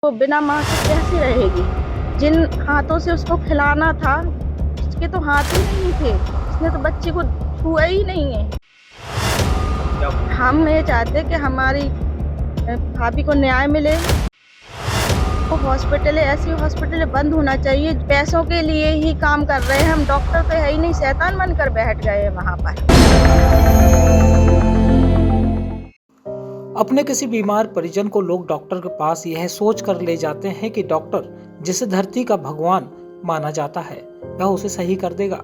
वो बिना माँ के कैसे रहेगी? जिन हाथों से उसको खिलाना था, उसके तो हाथ ही नहीं थे। उसने तो बच्ची को छुआ ही नहीं है। हम ये चाहते हैं कि हमारी भाभी को न्याय मिले। वो हॉस्पिटल ऐसी हॉस्पिटल बंद होना चाहिए। पैसों के लिए ही काम कर रहे हैं। हम डॉक्टर तो है ही नहीं, शैतान बनकर बैठ गए हैं वहाँ पर। अपने किसी बीमार परिजन को लोग डॉक्टर के पास यह सोच कर ले जाते हैं कि डॉक्टर, जिसे धरती का भगवान माना जाता है, वह उसे सही कर देगा।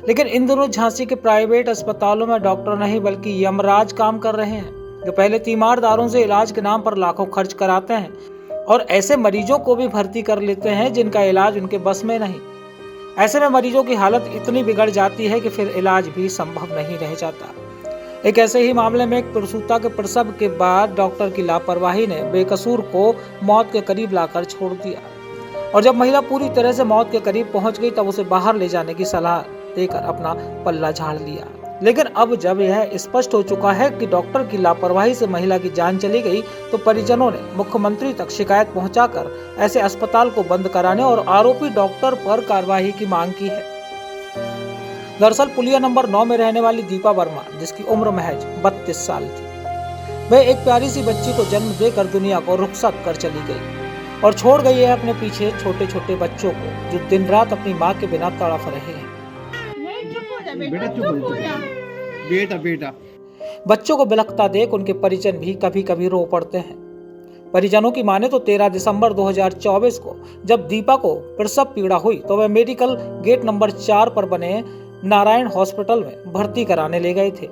लेकिन इन दिनों झांसी के प्राइवेट अस्पतालों में डॉक्टर नहीं बल्कि यमराज काम कर रहे हैं, जो पहले तीमारदारों से इलाज के नाम पर लाखों खर्च कराते हैं और ऐसे मरीजों को भी भर्ती कर लेते हैं जिनका इलाज उनके बस में नहीं। ऐसे में मरीजों की हालत इतनी बिगड़ जाती है कि फिर इलाज भी संभव नहीं रह जाता। एक ऐसे ही मामले में एक प्रसूता के प्रसव के बाद डॉक्टर की लापरवाही ने बेकसूर को मौत के करीब लाकर छोड़ दिया और जब महिला पूरी तरह से मौत के करीब पहुंच गई तब उसे बाहर ले जाने की सलाह देकर अपना पल्ला झाड़ लिया। लेकिन अब जब यह स्पष्ट हो चुका है कि डॉक्टर की लापरवाही से महिला की जान चली गई तो परिजनों ने मुख्यमंत्री तक शिकायत पहुंचाकर ऐसे अस्पताल को बंद कराने और आरोपी डॉक्टर पर कार्रवाई की मांग की है। दरअसल पुलिया नंबर 9 में रहने वाली दीपा वर्मा, जिसकी उम्र महज 32 साल थी, वह एक प्यारी सी बच्ची को जन्म देकर दुनिया को रुखसत कर चली गई और छोड़ गई है अपने पीछे छोटे छोटे बच्चों को जो दिन रात अपनी माँ के बिना तड़प रहे हैं। बेटा बच्चों को बिलखता देख उनके परिजन भी कभी कभी रो पड़ते हैं। परिजनों की माने तो 13 दिसंबर 2024 को जब दीपा को प्रसव पीड़ा हुई तो वह मेडिकल गेट नंबर 4 पर बने नारायण हॉस्पिटल में भर्ती कराने ले गए थे।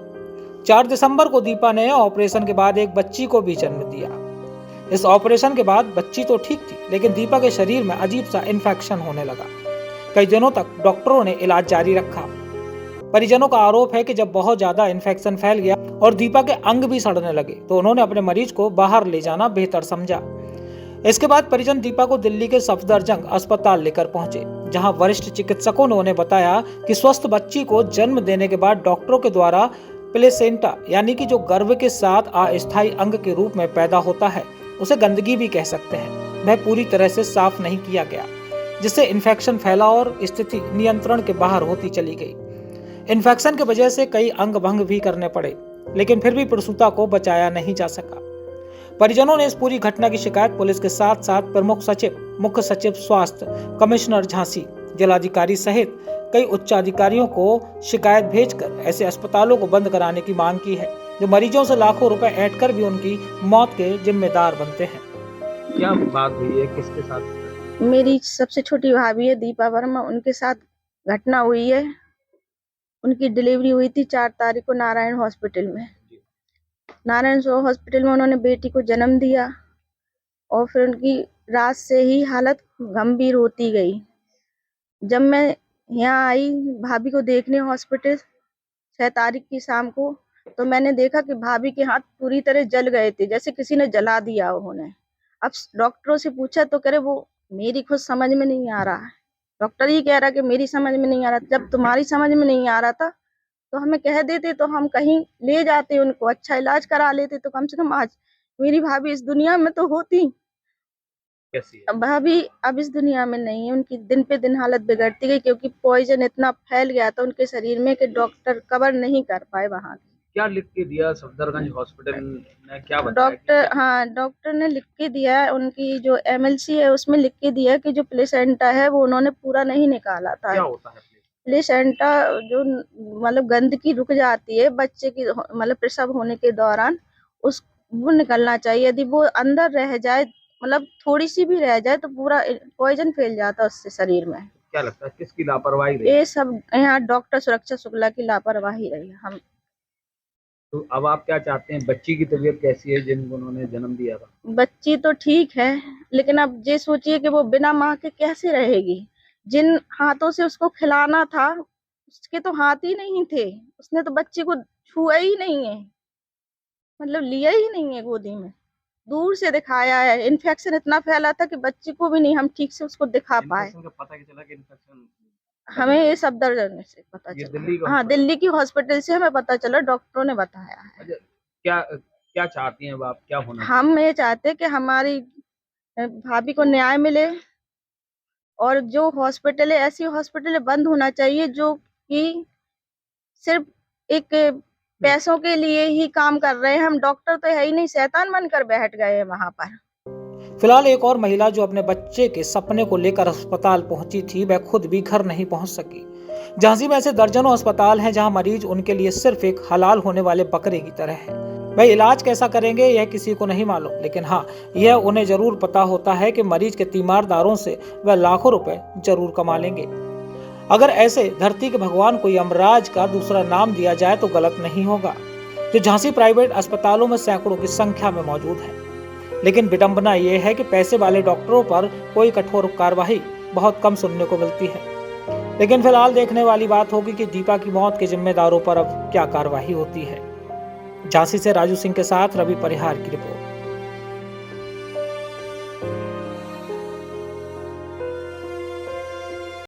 4 दिसंबर को दीपा ने ऑपरेशन के बाद एक बच्ची को भी जन्म दिया। इस ऑपरेशन के बाद बच्ची तो ठीक थी, लेकिन दीपा के शरीर में अजीब सा इन्फेक्शन होने लगा। कई दिनों तक डॉक्टरों ने इलाज जारी रखा। परिजनों का आरोप है कि जब बहुत ज्यादा इन्फेक्शन फैल गया और दीपा के अंग भी सड़ने लगे तो उन्होंने अपने मरीज को बाहर ले जाना बेहतर समझा। इसके बाद परिजन दीपा को दिल्ली के सफदरजंग अस्पताल लेकर पहुंचे, जहां वरिष्ठ चिकित्सकों ने उन्हें बताया कि स्वस्थ बच्ची को जन्म देने के बाद डॉक्टरों के द्वारा प्लेसेंटा यानी कि जो गर्भ के साथ अस्थायी अंग के रूप में पैदा होता है, उसे गंदगी भी कह सकते हैं, वह पूरी तरह से साफ नहीं किया गया, जिससे इन्फेक्शन फैला और स्थिति नियंत्रण के बाहर होती चली गई। इन्फेक्शन की वजह से कई अंग भंग भी करने पड़े, लेकिन फिर भी प्रसूता को बचाया नहीं जा सका। परिजनों ने इस पूरी घटना की शिकायत पुलिस के साथ साथ प्रमुख सचिव, मुख्य सचिव स्वास्थ्य, कमिश्नर झांसी, जिलाधिकारी सहित कई उच्चाधिकारियों को शिकायत भेजकर ऐसे अस्पतालों को बंद कराने की मांग की है, जो मरीजों से लाखों रुपए ऐंठ कर भी उनकी मौत के जिम्मेदार बनते हैं। क्या बात हुई है, किसके साथ? मेरी सबसे छोटी भाभी है दीपा वर्मा, उनके साथ घटना हुई है। उनकी डिलीवरी हुई थी 4 तारीख को नारायण हॉस्पिटल में। नारायण हॉस्पिटल में उन्होंने बेटी को जन्म दिया और फिर उनकी रात से ही हालत गंभीर होती गई। जब मैं यहाँ आई भाभी को देखने हॉस्पिटल 6 तारीख की शाम को, तो मैंने देखा कि भाभी के हाथ पूरी तरह जल गए थे, जैसे किसी ने जला दिया उन्होंने। अब डॉक्टरों से पूछा तो कह रहे वो मेरी खुद समझ में नहीं आ रहा है। डॉक्टर ही कह रहा कि मेरी समझ में नहीं आ रहा। जब तुम्हारी समझ में नहीं आ रहा था तो हमें कह देते तो हम कहीं ले जाते, उनको अच्छा इलाज करा लेते, तो कम से कम आज मेरी भाभी इस दुनिया में तो होती। कैसी है? भाभी अब इस दुनिया में नहीं है। उनकी दिन पे दिन हालत बिगड़ती गई क्योंकि पॉइजन इतना फैल गया था उनके शरीर में कि डॉक्टर कवर नहीं कर पाए वहाँ। क्या लिख के दिया सफदरगंज हॉस्पिटल ने, क्या बताया? डॉक्टर ने लिख के दिया है, उनकी जो एमएलसी है उसमें लिख के दिया कि जो प्लेसेंटा है वो उन्होंने पूरा नहीं निकाला था। क्या होता है प्लेसेंटा जो मतलब गंदगी रुक जाती है बच्चे की मतलब प्रसव होने के दौरान, उस वो निकलना चाहिए। यदि वो अंदर रह जाए, मतलब थोड़ी सी भी रह जाए, तो पूरा पॉइजन फैल जाता है उससे शरीर में। क्या लगता है किसकी लापरवाही रही? ये सब यहाँ डॉक्टर सुरक्षा शुक्ला की लापरवाही रही। हम तो अब आप क्या चाहते हैं? बच्ची की तबीयत कैसी है जिनको उन्होंने जन्म दिया था? बच्ची तो ठीक है, लेकिन अब ये सोचिए कि वो बिना माँ के कैसे रहेगी? जिन हाथों से उसको खिलाना था, उसके तो हाथ ही नहीं थे। उसने तो बच्ची को छुआ ही नहीं है, मतलब लिया ही नहीं है गोदी में। दूर से दिखाया है। इन्फेक्शन इतना फैला था कि बच्ची को भी नहीं हम ठीक से उसको दिखा पाए। इन्फेक्शन का पता चला कि इन्फेक्शन हमें ये सफदरजंग से पता ये चला। दिल्ली का हाँ, दिल्ली की हॉस्पिटल से हमें पता चला, डॉक्टरों ने बताया है। अच्छा, क्या क्या चाहती हैं अब आप, क्या होना? हम ये चाहते कि हमारी भाभी को न्याय मिले और जो हॉस्पिटल है ऐसी हॉस्पिटल बंद होना चाहिए जो कि सिर्फ एक पैसों के लिए ही काम कर रहे हैं। हम डॉक्टर तो है ही नहीं, शैतान बनकर बैठ गए हैं वहां पर। फिलहाल एक और महिला जो अपने बच्चे के सपने को लेकर अस्पताल पहुंची थी, वह खुद भी घर नहीं पहुंच सकी। झांसी में ऐसे दर्जनों अस्पताल हैं जहां मरीज उनके लिए सिर्फ एक हलाल होने वाले बकरे की तरह है। वह इलाज कैसा करेंगे यह किसी को नहीं मालूम, लेकिन हाँ, यह उन्हें जरूर पता होता है कि मरीज के तीमारदारों से वह लाखों रुपए जरूर कमा लेंगे। अगर ऐसे धरती के भगवान को यमराज का दूसरा नाम दिया जाए तो गलत नहीं होगा, जो झांसी प्राइवेट अस्पतालों में सैकड़ों की संख्या में मौजूद है। लेकिन विडंबना यह है कि पैसे वाले डॉक्टरों पर कोई कठोर कार्रवाई बहुत कम सुनने को मिलती है। लेकिन फिलहाल देखने वाली बात होगी कि दीपा की मौत के जिम्मेदारों पर अब क्या कार्रवाई होती है। झांसी से राजू सिंह के साथ रवि परिहार की रिपोर्ट।